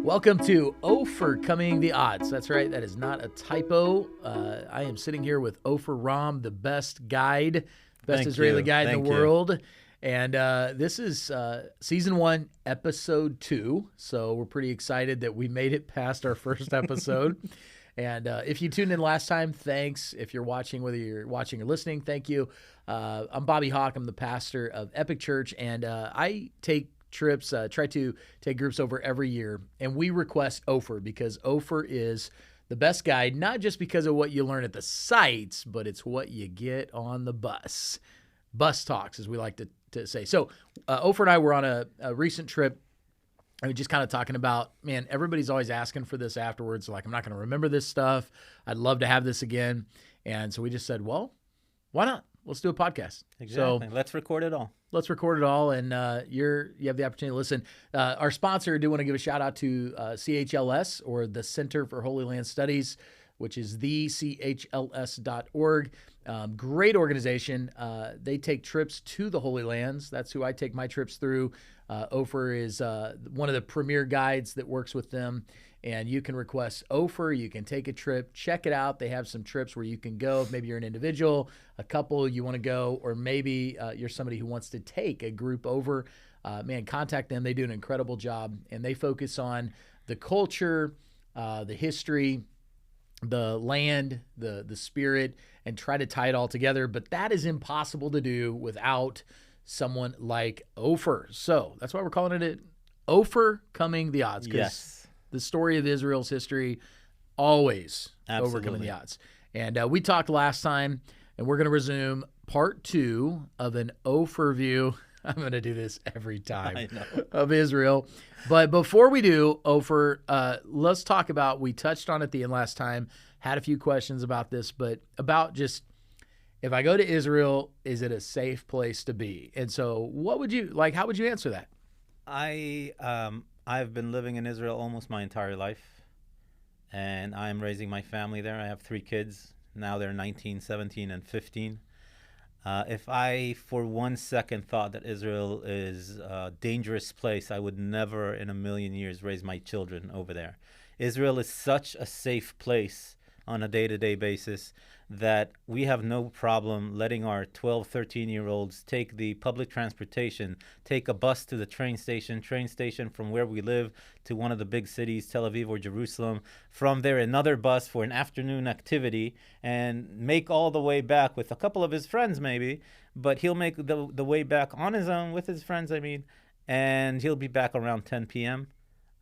Welcome to OPHERcoming the odds. That's right. That is not a typo. I am sitting here with Opher Rom, the best guide, best Israeli guide in the world. And this is season 1, episode 2. So we're pretty excited that we made it past our first episode. And if you tuned in last time, thanks. If you're watching, whether you're watching or listening, thank you. I'm Bobby Hawk. I'm the pastor of Epic Church, and I take trips, try to take groups over every year, and we request Opher because Opher is the best guide, not just because of what you learn at the sites, but it's what you get on the bus. Bus talks, as we like to say. So Opher and I were on a recent trip, and we just kind of talking about, man, everybody's always asking for this afterwards. Like, I'm not going to remember this stuff. I'd love to have this again. And so we just said, well, why not? Let's do a podcast. Exactly. So let's record it all. Let's record it all, and you have the opportunity to listen. Our sponsor, I do want to give a shout out to CHLS, or the Center for Holy Land Studies, which is thechls.org. Great organization. They take trips to the Holy Lands. That's who I take my trips through. Opher is one of the premier guides that works with them. And you can request Opher. You can take a trip. Check it out. They have some trips where you can go. Maybe you're an individual, a couple you want to go, or maybe you're somebody who wants to take a group over. Contact them. They do an incredible job, and they focus on the culture, the history, the land, the spirit, and try to tie it all together. But that is impossible to do without someone like Opher. So that's why we're calling it OPHERcoming the odds. Yes. The story of Israel's history, always overcoming the odds. And we talked last time, and we're going to resume part 2 of an Opher view. I'm going to do this every time of Israel. But before we do, Opher, let's talk about, we touched on it at the end last time, had a few questions about this, but about just, if I go to Israel, is it a safe place to be? And so what would you, how would you answer that? I've been living in Israel almost my entire life, and I'm raising my family there. I have 3 kids. Now they're 19, 17, and 15. If I, for 1 second, thought that Israel is a dangerous place, I would never in a million years raise my children over there. Israel is such a safe place on a day-to-day basis that we have no problem letting our 12, 13-year-olds take the public transportation, take a bus to the train station from where we live to one of the big cities, Tel Aviv or Jerusalem, from there another bus for an afternoon activity, and make all the way back with a couple of his friends maybe, but he'll make the way back on his own with his friends, and he'll be back around 10 p.m.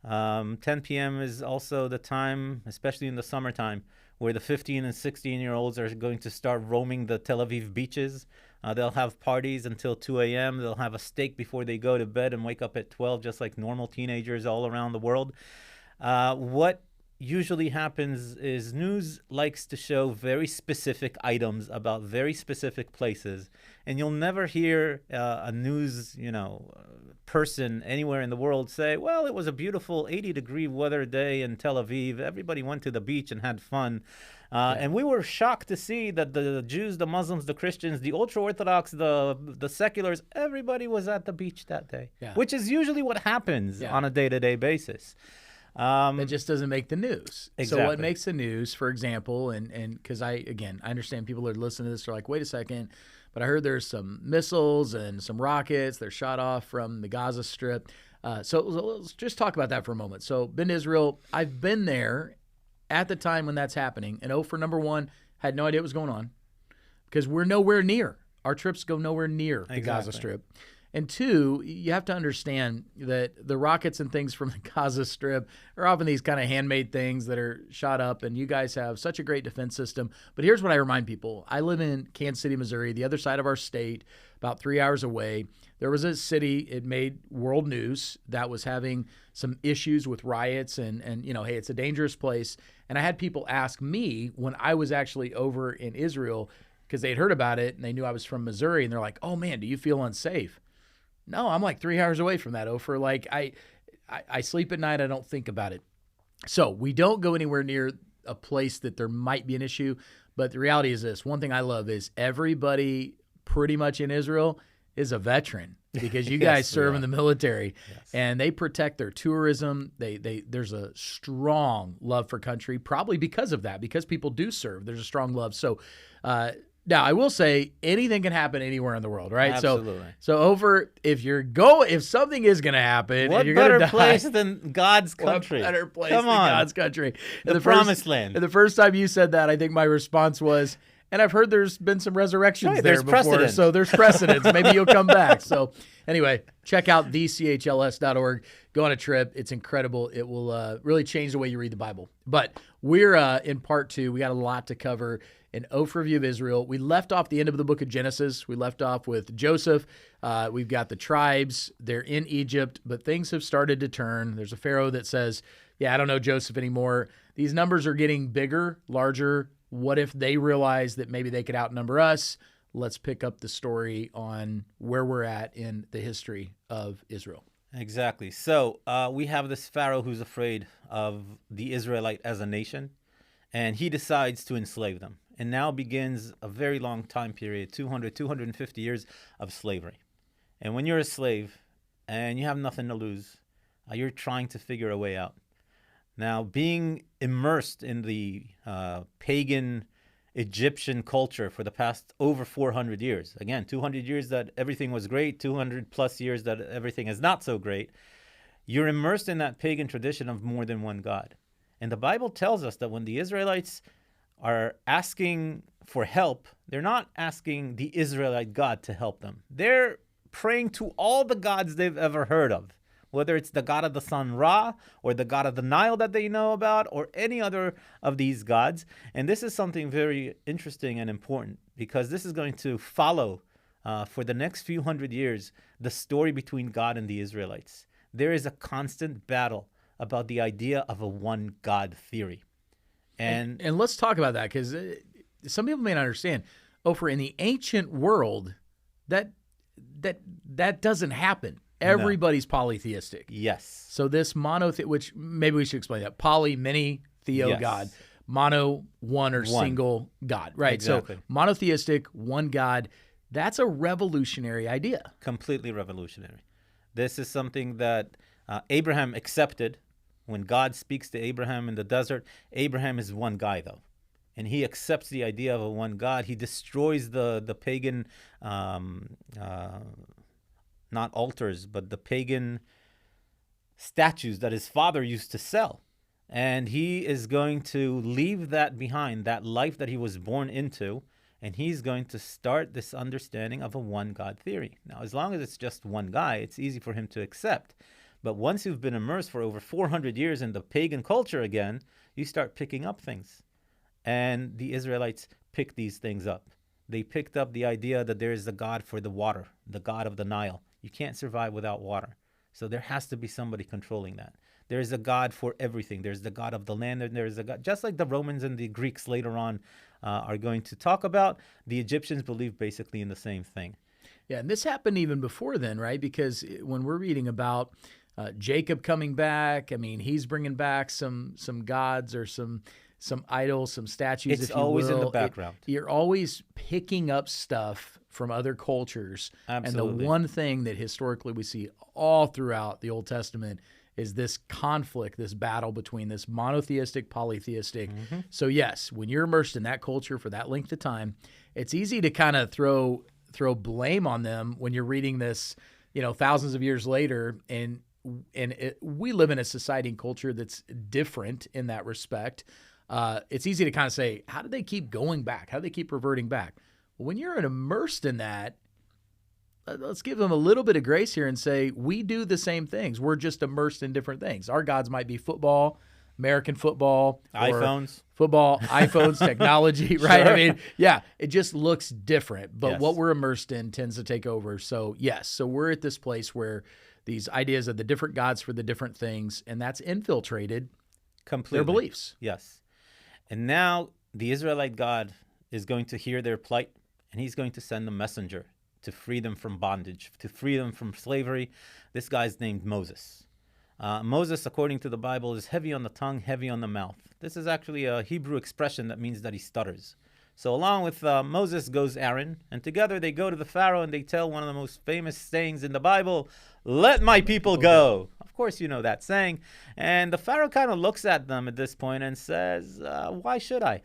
10 p.m. is also the time, especially in the summertime, where the 15 and 16-year-olds are going to start roaming the Tel Aviv beaches. They'll have parties until 2 a.m. They'll have a steak before they go to bed and wake up at 12, just like normal teenagers all around the world. What usually happens is news likes to show very specific items about very specific places, and you'll never hear a news, person anywhere in the world say, well, it was a beautiful 80-degree weather day in Tel Aviv. Everybody went to the beach and had fun. And we were shocked to see that the Jews, the Muslims, the Christians, the ultra-Orthodox, the seculars, everybody was at the beach that day, which is usually what happens on a day-to-day basis. It just doesn't make the news. Exactly. So what makes the news, for example, and because I understand people are listening to this are like, wait a second, but I heard there's some missiles and some rockets. They're shot off from the Gaza Strip. So let's just talk about that for a moment. So been to Israel. I've been there at the time when that's happening. And Opher, number 1, had no idea what was going on because we're nowhere near. Our trips go nowhere near the Gaza Strip. And 2, you have to understand that the rockets and things from the Gaza Strip are often these kind of handmade things that are shot up, and you guys have such a great defense system. But here's what I remind people. I live in Kansas City, Missouri, the other side of our state, about 3 hours away. There was a city, it made world news, that was having some issues with riots and hey, it's a dangerous place. And I had people ask me when I was actually over in Israel, because they'd heard about it and they knew I was from Missouri, and they're like, oh man, do you feel unsafe? No, I'm like 3 hours away from that, Opher. Like I sleep at night. I don't think about it. So we don't go anywhere near a place that there might be an issue. But the reality is this. One thing I love is everybody pretty much in Israel is a veteran. because you Yes, guys we serve are. in the military, Yes. and they protect their tourism. There's a strong love for country, probably because of that, because people do serve. There's a strong love. So now I will say anything can happen anywhere in the world, right? Absolutely. So if something is going to happen and What you're going to better die, place than God's what country? better place Come than on. God's country? The promised land. And the first time you said that, I think my response was, and I've heard there's been some resurrections Right, there there's before, precedent. so there's precedence. Maybe you'll come back. So anyway, check out thechls.org. Go on a trip. It's incredible. It will really change the way you read the Bible. But we're in part 2. We got a lot to cover. An overview of Israel. We left off the end of the book of Genesis. We left off with Joseph. We've got the tribes. They're in Egypt, but things have started to turn. There's a Pharaoh that says, yeah, I don't know Joseph anymore. These numbers are getting bigger, larger. What if they realize that maybe they could outnumber us? Let's pick up the story on where we're at in the history of Israel. Exactly. So we have this Pharaoh who's afraid of the Israelite as a nation, and he decides to enslave them. And now begins a very long time period, 250 years of slavery. And when you're a slave and you have nothing to lose, you're trying to figure a way out. Now, being immersed in the pagan Egyptian culture for the past over 400 years, again, 200 years that everything was great, 200 plus years that everything is not so great, you're immersed in that pagan tradition of more than one God. And the Bible tells us that when the Israelites are asking for help, they're not asking the Israelite God to help them. They're praying to all the gods they've ever heard of, whether it's the god of the sun Ra, or the god of the Nile that they know about, or any other of these gods. And this is something very interesting and important, because this is going to follow for the next few hundred years the story between God and the Israelites. There is a constant battle about the idea of a one God theory. And let's talk about that, because some people may not understand. Opher, in the ancient world, that doesn't happen. Everybody's polytheistic. yes. So this which maybe we should explain that. Poly, many, theo, Yes. God. Mono, one or One. single God. Right. Exactly. So monotheistic, one God. That's a revolutionary idea. Completely revolutionary. This is something that Abraham accepted. When God speaks to Abraham in the desert, Abraham is one guy, though. And he accepts the idea of a one God. He destroys the pagan, not altars, but the pagan statues that his father used to sell. And he is going to leave that behind, that life that he was born into, and he's going to start this understanding of a one God theory. Now, as long as it's just one guy, it's easy for him to accept. But once you've been immersed for over 400 years in the pagan culture again, you start picking up things. And the Israelites picked these things up. They picked up the idea that there is a God for the water, the God of the Nile. You can't survive without water. So there has to be somebody controlling that. There is a God for everything. There's the God of the land, and there is a God, just like the Romans and the Greeks later on are going to talk about. The Egyptians believe basically in the same thing. Yeah, and this happened even before then, right? Because when we're reading about Jacob coming back, I mean, he's bringing back some gods or some idols, some statues. It's if you always will. in the background. You're always picking up stuff from other cultures. Absolutely. And the one thing that historically we see all throughout the Old Testament is this conflict, this battle between this monotheistic, polytheistic. Mm-hmm. So yes, when you're immersed in that culture for that length of time, it's easy to kind of throw blame on them when you're reading this, thousands of years later. And we live in a society and culture that's different in that respect. It's easy to kind of say, how do they keep going back? How do they keep reverting back? Well, when you're immersed in that, let's give them a little bit of grace here and say, we do the same things. We're just immersed in different things. Our gods might be football, American football, iPhones, technology, right? Sure. I mean, yeah, it just looks different, but Yes. what we're immersed in tends to take over. So yes, so we're at this place where these ideas of the different gods for the different things, and that's infiltrated completely their beliefs. Yes. And now the Israelite God is going to hear their plight, and he's going to send a messenger to free them from bondage, to free them from slavery. This guy's named Moses. Moses, according to the Bible, is heavy on the tongue, heavy on the mouth. This is actually a Hebrew expression that means that he stutters. So along with Moses goes Aaron, and together they go to the Pharaoh and they tell one of the most famous sayings in the Bible, "Let my people go." Of course, you know that saying. And the Pharaoh kind of looks at them at this point and says, "Why should I?"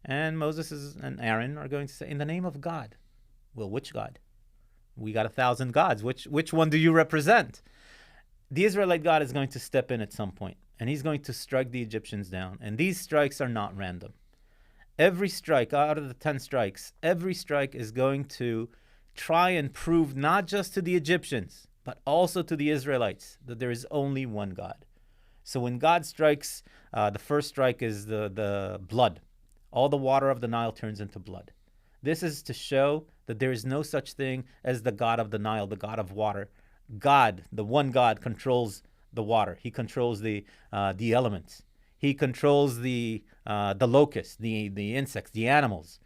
And Moses and Aaron are going to say, "In the name of God." Well, which God? We got 1,000 gods. Which one do you represent? The Israelite God is going to step in at some point, and he's going to strike the Egyptians down. And these strikes are not random. Every strike out of the 10 strikes, every strike is going to try and prove not just to the Egyptians, but also to the Israelites that there is only one God. So when God strikes, the first strike is the blood. All the water of the Nile turns into blood. This is to show that there is no such thing as the God of the Nile, the God of water. God, the one God, controls the water. He controls the elements. He controls the locusts, the insects, the animals.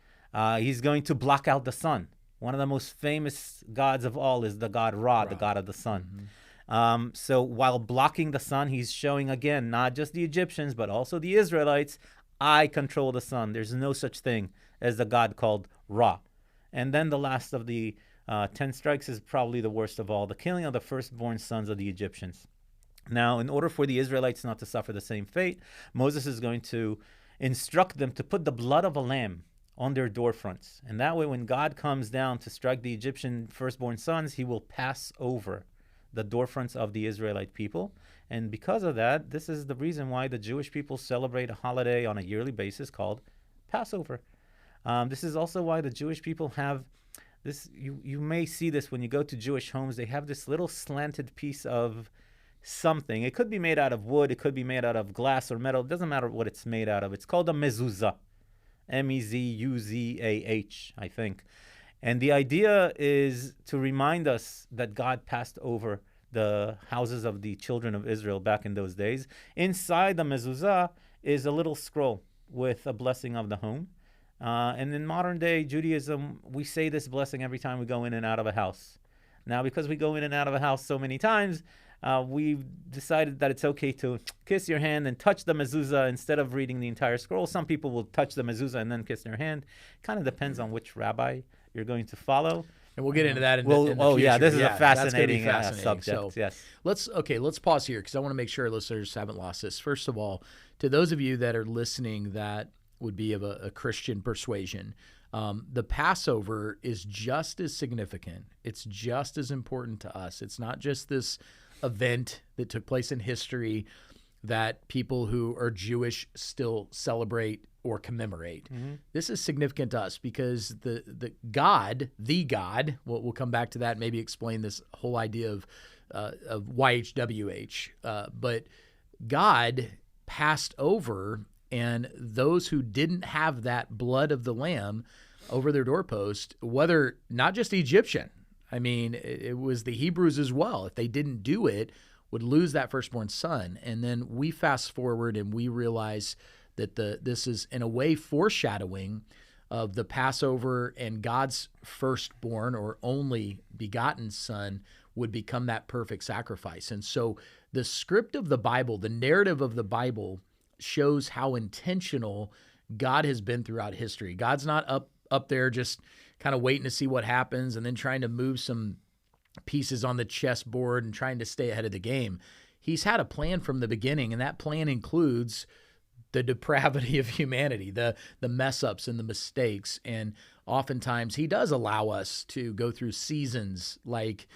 He's going to block out the sun. One of the most famous gods of all is the god Ra, the god of the sun. Mm-hmm. So while blocking the sun, he's showing again, not just the Egyptians, but also the Israelites, I control the sun. There's no such thing as the god called Ra. And then the last of the 10 strikes is probably the worst of all, the killing of the firstborn sons of the Egyptians. Now, in order for the Israelites not to suffer the same fate, Moses is going to instruct them to put the blood of a lamb on their door fronts. And that way, when God comes down to strike the Egyptian firstborn sons, he will pass over the door fronts of the Israelite people. And because of that, this is the reason why the Jewish people celebrate a holiday on a yearly basis called Passover. This is also why the Jewish people have this, you may see this when you go to Jewish homes, they have this little slanted piece of something. It could be made out of wood, it could be made out of glass or metal, it doesn't matter what it's made out of. It's called a mezuzah, M-E-Z-U-Z-A-H, I think. And the idea is to remind us that God passed over the houses of the children of Israel back in those days. Inside the mezuzah is a little scroll with a blessing of the home. And in modern day Judaism, we say this blessing every time we go in and out of a house. Now, because we go in and out of a house so many times, we've decided that it's okay to kiss your hand and touch the mezuzah instead of reading the entire scroll. Some people will touch the mezuzah and then kiss their hand. Kind of depends on which rabbi you're going to follow. And we'll get into that in the future. Yeah, this is a fascinating subject. So yes. Let's pause here because I want to make sure our listeners haven't lost this. First of all, to those of you that are listening that would be of a Christian persuasion, the Passover is just as significant. It's just as important to us. It's not just this event that took place in history that people who are Jewish still celebrate or commemorate. Mm-hmm. This is significant to us because the God, we'll come back to that, maybe explain this whole idea of YHWH, but God passed over, and those who didn't have that blood of the lamb over their doorpost, whether not just Egyptian, I mean, it was the Hebrews as well. If they didn't do it, would lose that firstborn son. And then we fast forward and we realize that this is in a way foreshadowing of the Passover, and God's firstborn or only begotten son would become that perfect sacrifice. And so the script of the Bible, the narrative of the Bible, shows how intentional God has been throughout history. God's not up there just kind of waiting to see what happens and then trying to move some pieces on the chessboard and trying to stay ahead of the game. He's had a plan from the beginning, and that plan includes the depravity of humanity, the mess-ups and the mistakes. And oftentimes he does allow us to go through seasons like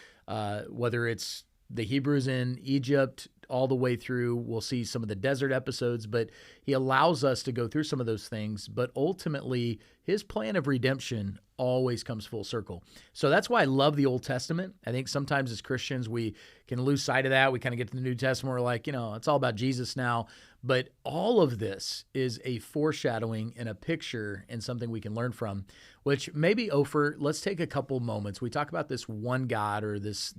whether it's the Hebrews in Egypt all the way through. We'll see some of the desert episodes, but he allows us to go through some of those things. But ultimately, his plan of redemption always comes full circle. So that's why I love the Old Testament. I think sometimes as Christians, we can lose sight of that. We kind of get to the New Testament, we're like, it's all about Jesus now. But all of this is a foreshadowing and a picture and something we can learn from, which maybe, Opher, let's take a couple moments. We talk about this one God or this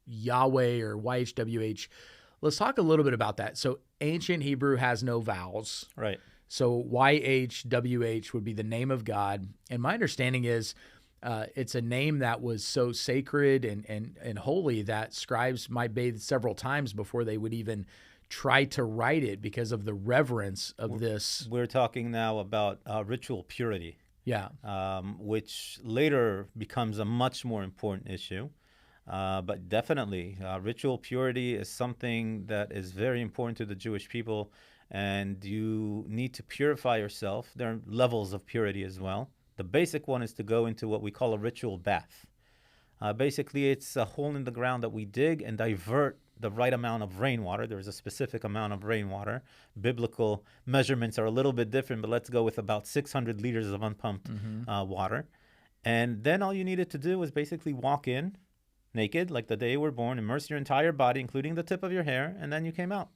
Yahweh or YHWH. Let's talk a little bit about that. So ancient Hebrew has no vowels. Right. So YHWH would be the name of God. And my understanding is it's a name that was so sacred and holy that scribes might bathe several times before they would even try to write it because of the reverence of this. We're talking now about ritual purity. Yeah. Which later becomes a much more important issue. But definitely, ritual purity is something that is very important to the Jewish people, and you need to purify yourself. There are levels of purity as well. The basic one is to go into what we call a ritual bath. Basically, it's a hole in the ground that we dig and divert the right amount of rainwater. There's a specific amount of rainwater. Biblical measurements are a little bit different, but let's go with about 600 liters of unpumped water. And then all you needed to do was basically walk in naked, like the day you were born, immerse your entire body, including the tip of your hair, and then you came out.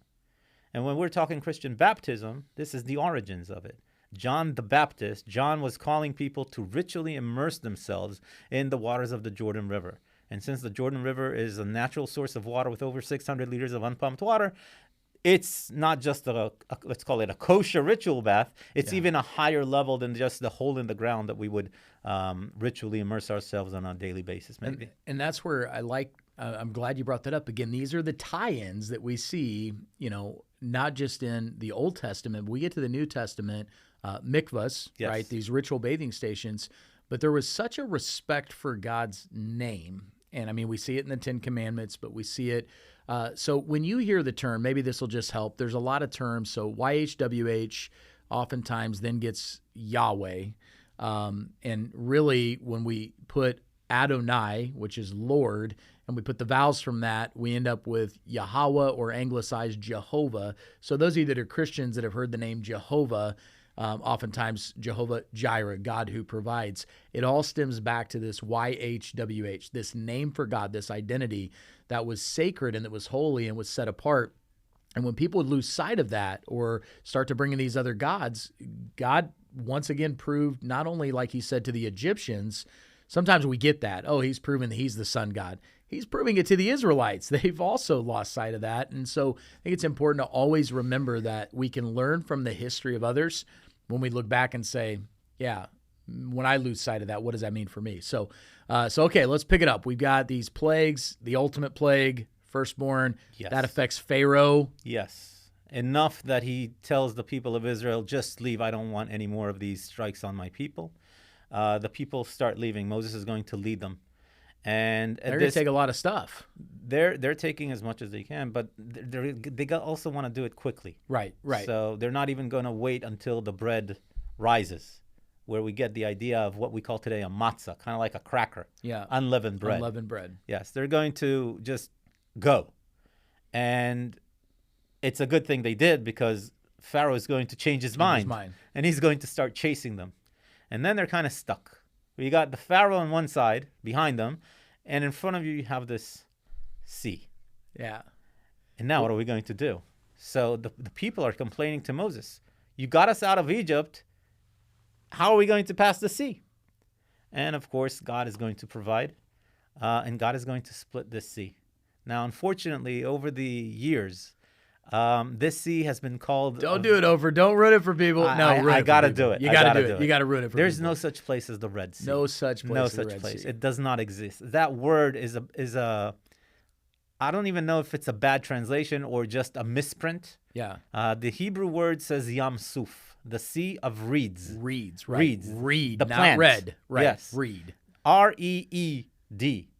And when we're talking Christian baptism, this is the origins of it. John the Baptist, John was calling people to ritually immerse themselves in the waters of the Jordan River. And since the Jordan River is a natural source of water with over 600 liters of unpumped water, it's not just let's call it a kosher ritual bath. It's even a higher level than just the hole in the ground that we would ritually immerse ourselves on a daily basis, maybe. And that's where I'm glad you brought that up. Again, these are the tie-ins that we see, not just in the Old Testament. We get to the New Testament, mikvahs, right? These ritual bathing stations. But there was such a respect for God's name. And I mean, we see it in the Ten Commandments, but we see it. So when you hear the term, maybe this will just help. There's a lot of terms. So YHWH oftentimes then gets Yahweh. And really, when we put Adonai, which is Lord, and we put the vowels from that, we end up with Yahweh or anglicized Jehovah. So those of you that are Christians that have heard the name Jehovah, oftentimes Jehovah Jireh, God who provides. It all stems back to this YHWH, this name for God, this identity that was sacred and that was holy and was set apart. And when people would lose sight of that or start to bring in these other gods, God once again proved not only, like he said to the Egyptians, sometimes we get that, he's proven that he's the sun god. He's proving it to the Israelites. They've also lost sight of that. And so I think it's important to always remember that we can learn from the history of others when we look back and say, yeah, when I lose sight of that, what does that mean for me? So okay, let's pick it up. We've got these plagues, the ultimate plague, firstborn. Yes. That affects Pharaoh. Yes. Enough that he tells the people of Israel, just leave. I don't want any more of these strikes on my people. The people start leaving. Moses is going to lead them. And they're going to take a lot of stuff. They're taking as much as they can, but they also want to do it quickly. Right. So they're not even going to wait until the bread rises, where we get the idea of what we call today a matzah, kind of like a cracker. Yeah. Unleavened bread. Unleavened bread. Yes, they're going to just go. And it's a good thing they did, because Pharaoh is going to change his mind. And he's going to start chasing them. And then they're kind of stuck. You got the Pharaoh on one side, behind them, and in front of you have this sea. Yeah. And now what are we going to do? So the people are complaining to Moses. You got us out of Egypt. How are we going to pass the sea? And of course, God is going to provide, and God is going to split this sea. Now, unfortunately, over the years, this sea has been called... Don't do it, Opher. Don't ruin it for people. I got to do it. You got to do it. You got to ruin it for There's people. no such place as the Red Sea. No such place as the Red Sea. It does not exist. That word is a I don't even know if it's a bad translation or just a misprint. Yeah. The Hebrew word says Yam Suf, the sea of reeds. Reeds, right. Reeds. Reed, the not plant. red. Right. Yes. Reed. R-E-E-D.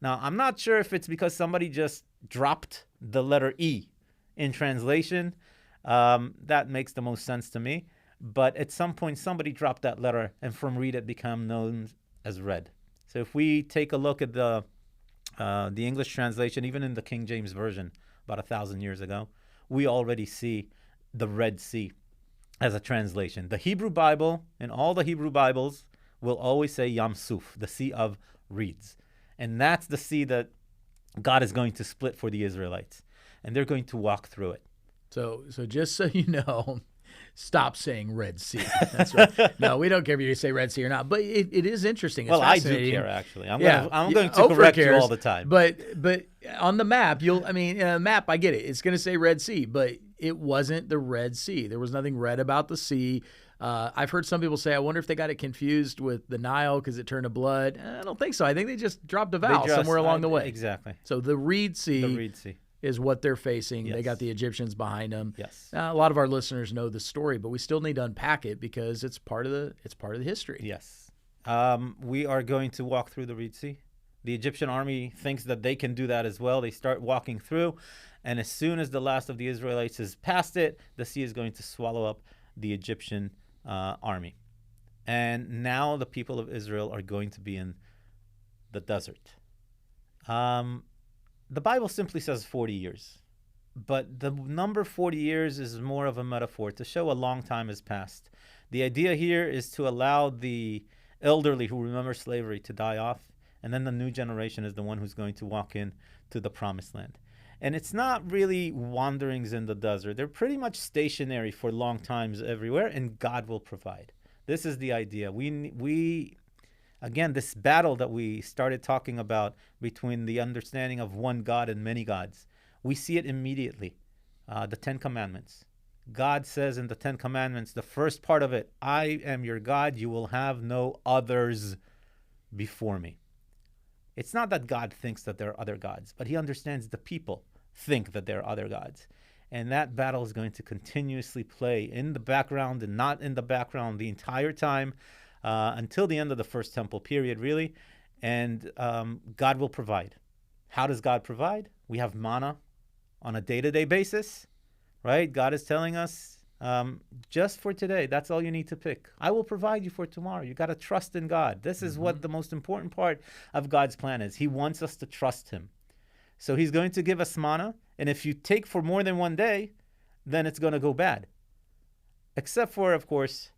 Now, I'm not sure if it's because somebody just dropped the letter E in translation. That makes the most sense to me. But at some point, somebody dropped that letter, and from reed it became known as red. So if we take a look at the English translation, even in the King James Version, about 1,000 years ago, we already see the Red Sea as a translation. The Hebrew Bible, and all the Hebrew Bibles, will always say Yam Suf, the sea of reeds. And that's the sea that God is going to split for the Israelites. And they're going to walk through it. So just so you know, stop saying Red Sea. That's right. No, we don't care if you say Red Sea or not. But it is interesting. It's I do care, actually. I'm going to correct you all the time. But on the map, map, I get it. It's going to say Red Sea, but it wasn't the Red Sea. There was nothing red about the sea. I've heard some people say, I wonder if they got it confused with the Nile because it turned to blood. I don't think so. I think they just dropped a vowel somewhere along the way. Exactly. So the Reed Sea. The Reed Sea. is what they're facing. They Yes. got the Egyptians behind them. Yes. A lot of our listeners know the story, but we still need to unpack it because it's part of the history. Yes. We are going to walk through the Red Sea. The Egyptian army thinks that they can do that as well. They start walking through, and as soon as the last of the Israelites is past it, the sea is going to swallow up the Egyptian army. And now the people of Israel are going to be in the desert. The Bible simply says 40 years. But the number 40 years is more of a metaphor to show a long time has passed. The idea here is to allow the elderly who remember slavery to die off, and then the new generation is the one who's going to walk in to the promised land. And it's not really wanderings in the desert. They're pretty much stationary for long times everywhere, and God will provide. This is the idea. We again, this battle that we started talking about between the understanding of one God and many gods, we see it immediately. The Ten Commandments. God says in the Ten Commandments, the first part of it, I am your God, you will have no others before me. It's not that God thinks that there are other gods, but he understands the people think that there are other gods. And that battle is going to continuously play in the background and not in the background the entire time until the end of the First Temple period, really. And God will provide. How does God provide? We have manna on a day-to-day basis, right? God is telling us, just for today, that's all you need to pick. I will provide you for tomorrow. You got to trust in God. This is what the most important part of God's plan is. He wants us to trust him. So he's going to give us manna, and if you take for more than one day, then it's going to go bad. Except for, of course,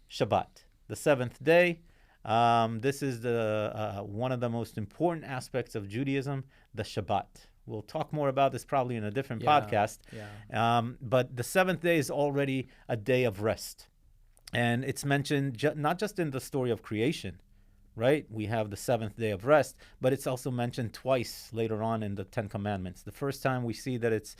Shabbat, the seventh day. This is the one of the most important aspects of Judaism, the Shabbat. We'll talk more about this probably in a different podcast. Yeah. But the seventh day is already a day of rest. And it's mentioned not just in the story of creation, right? We have the seventh day of rest, but it's also mentioned twice later on in the Ten Commandments. The first time we see that it's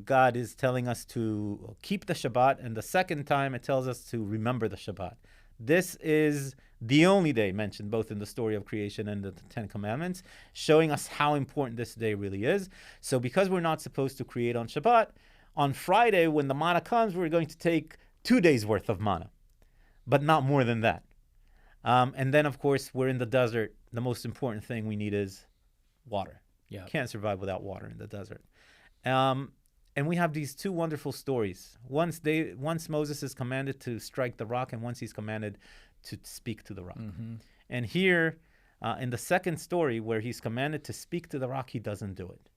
God is telling us to keep the Shabbat, and the second time it tells us to remember the Shabbat. This is the only day mentioned both in the story of creation and the Ten Commandments, showing us how important this day really is. So because we're not supposed to create on Shabbat, on Friday when the manna comes, we're going to take 2 days worth of manna, but not more than that. And then, of course, we're in the desert. The most important thing we need is water. Yeah. Can't survive without water in the desert. And we have these two wonderful stories. Once Moses is commanded to strike the rock, and once he's commanded to speak to the rock. Mm-hmm. And here, in the second story, where he's commanded to speak to the rock, he doesn't do it.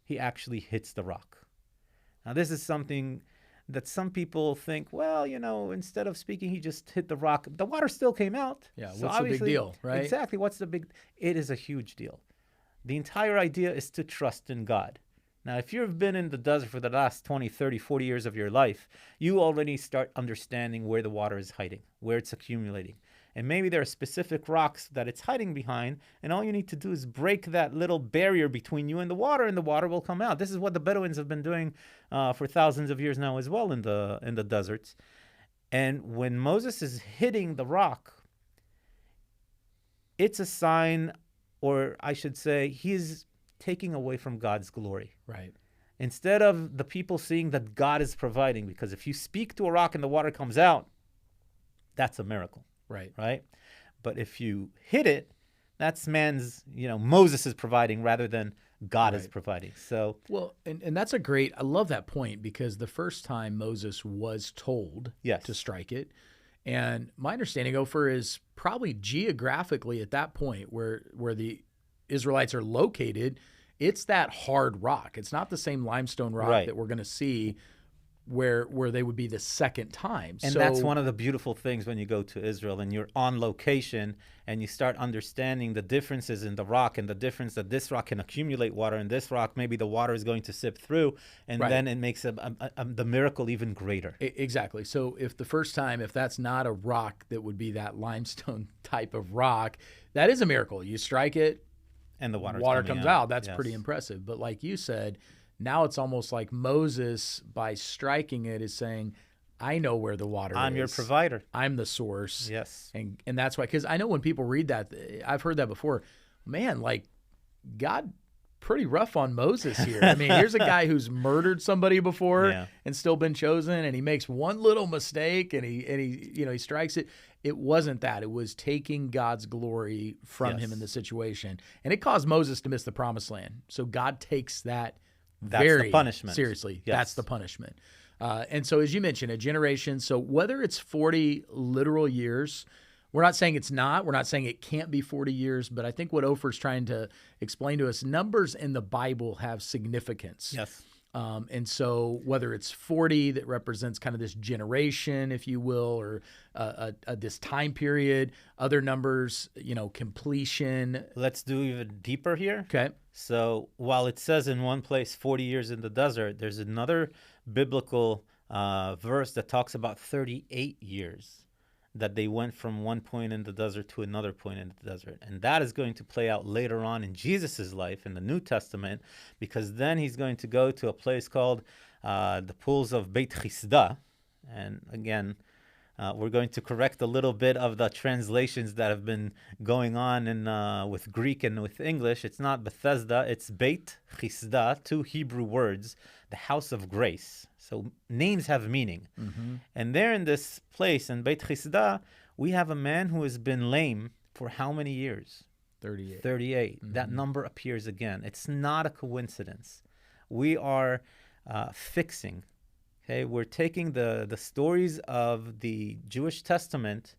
He actually hits the rock. Now, this is something that some people think, well, instead of speaking, he just hit the rock. The water still came out. Yeah, So what's the big deal, right? Exactly. What's the big... It is a huge deal. The entire idea is to trust in God. Now, if you've been in the desert for the last 20, 30, 40 years of your life, you already start understanding where the water is hiding, where it's accumulating. And maybe there are specific rocks that it's hiding behind, and all you need to do is break that little barrier between you and the water will come out. This is what the Bedouins have been doing for thousands of years now as well in the deserts. And when Moses is hitting the rock, it's a sign, or I should say, he's taking away from God's glory. Right. Instead of the people seeing that God is providing, because if you speak to a rock and the water comes out, that's a miracle. Right? But if you hit it, that's Moses is providing rather than God is providing. So, well, and that's I love that point, because the first time Moses was told to strike it, and my understanding, Opher, is probably geographically at that point where the Israelites are located, it's that hard rock. It's not the same limestone rock that we're going to see where they would be the second time. And that's one of the beautiful things when you go to Israel and you're on location and you start understanding the differences in the rock and the difference that this rock can accumulate water and this rock, maybe the water is going to sip through, and then it makes the miracle even greater. Exactly. So if the first time, if that's not a rock that would be that limestone type of rock, that is a miracle. You strike it, and the water comes out. That's pretty impressive. But like you said, now it's almost like Moses, by striking it, is saying, I know where the water is. I'm your provider. I'm the source. Yes. And that's why, because I know when people read that, I've heard that before, man, like God pretty rough on Moses here. I mean, here's a guy who's murdered somebody before Yeah. and still been chosen, and he makes one little mistake and he strikes it. It wasn't that. It was taking God's glory from him in the situation. And it caused Moses to miss the promised land. So God takes that very the punishment. seriously. Yes. That's the punishment. And so as you mentioned, a generation. So whether it's 40 literal years, we're not saying it's not. We're not saying it can't be 40 years, but I think what Opher's trying to explain to us, numbers in the Bible have significance. Yes. And so whether it's 40 that represents kind of this generation, if you will, or this time period, other numbers, completion. Let's do even deeper here. Okay. So while it says in one place 40 years in the desert, there's another biblical verse that talks about 38 years that they went from one point in the desert to another point in the desert. And that is going to play out later on in Jesus' life in the New Testament, because then he's going to go to a place called the pools of Beit Chisda. And again, we're going to correct a little bit of the translations that have been going on with Greek and with English. It's not Bethesda, it's Beit Chisda, two Hebrew words, the house of grace. So names have meaning. Mm-hmm. And there in this place, in Beit Chisda, we have a man who has been lame for how many years? 38. 38. Mm-hmm. That number appears again. It's not a coincidence. We are fixing. Okay, we're taking the stories of the Jewish Testament,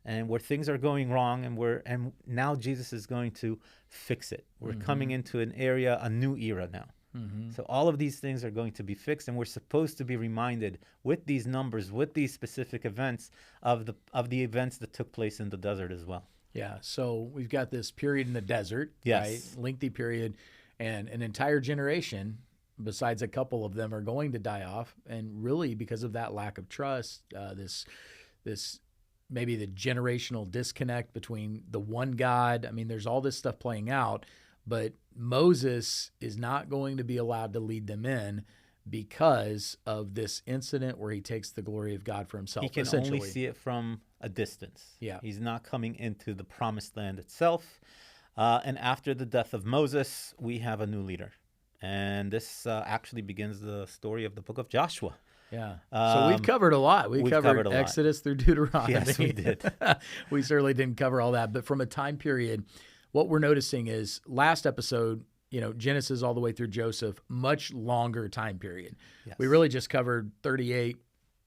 and where things are going wrong, and now Jesus is going to fix it. We're coming into an area, a new era now. Mm-hmm. So all of these things are going to be fixed, and we're supposed to be reminded with these numbers, with these specific events of the events that took place in the desert as well. Yeah. So we've got this period in the desert, yes, right? Lengthy period, and an entire generation, besides a couple of them, are going to die off, and really because of that lack of trust, this maybe the generational disconnect between the one God. I mean, there's all this stuff playing out, but Moses is not going to be allowed to lead them in because of this incident where he takes the glory of God for himself. He can only see it from a distance. Yeah. He's not coming into the promised land itself. And after the death of Moses, we have a new leader. And this actually begins the story of the book of Joshua. Yeah. So we've covered a lot. We've covered Exodus through Deuteronomy. Yes, we did. We certainly didn't cover all that. But from a time period, what we're noticing is last episode, Genesis all the way through Joseph, much longer time period. Yes. We really just covered 38,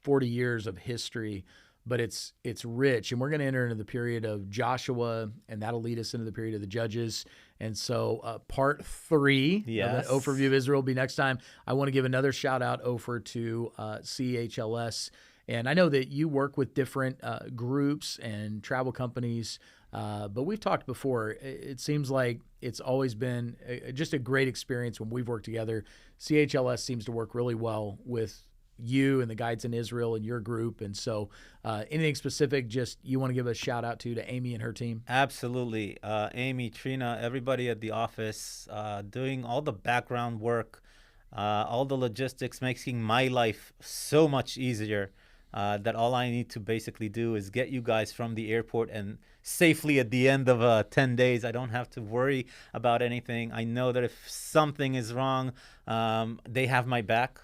40 years of history, but it's rich. And we're going to enter into the period of Joshua, and that'll lead us into the period of the Judges. And so part 3 yes, of the Overview of Israel will be next time. I want to give another shout out, Opher, to CHLS. And I know that you work with different groups and travel companies, but we've talked before. It seems like it's always been just a great experience when we've worked together. CHLS seems to work really well with you and the Guides in Israel and your group. And so anything specific just you want to give a shout out to Amy and her team? Absolutely. Amy, Trina, everybody at the office doing all the background work, all the logistics, making my life so much easier. That all I need to basically do is get you guys from the airport and safely at the end of 10 days. I don't have to worry about anything. I know that if something is wrong, they have my back.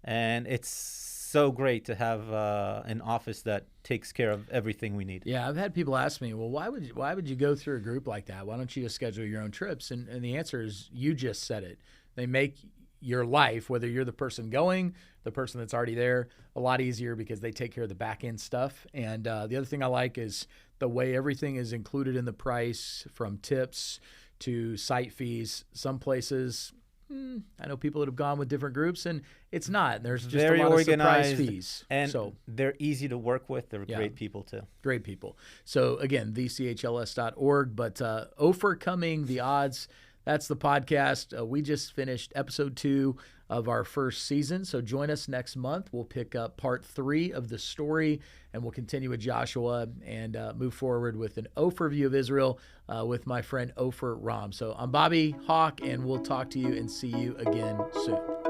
And it's so great to have an office that takes care of everything we need. Yeah, I've had people ask me, well, why would you go through a group like that? Why don't you just schedule your own trips? And the answer is you just said it. They make your life, whether you're the person going, the person that's already there, a lot easier because they take care of the back end stuff. And the other thing I like is the way everything is included in the price, from tips to site fees. Some places, I know people that have gone with different groups, and it's not. There's just very a lot organized, of surprise fees. And so they're easy to work with. They're great people, too. Great people. So, again, thechls.org. But OPHERcoming, The Odds, that's the podcast. We just finished episode 2 of our first season. So join us next month. We'll pick up part 3 of the story, and we'll continue with Joshua and move forward with an overview of Israel with my friend Opher Rom. So I'm Bobby Hawk, and we'll talk to you and see you again soon.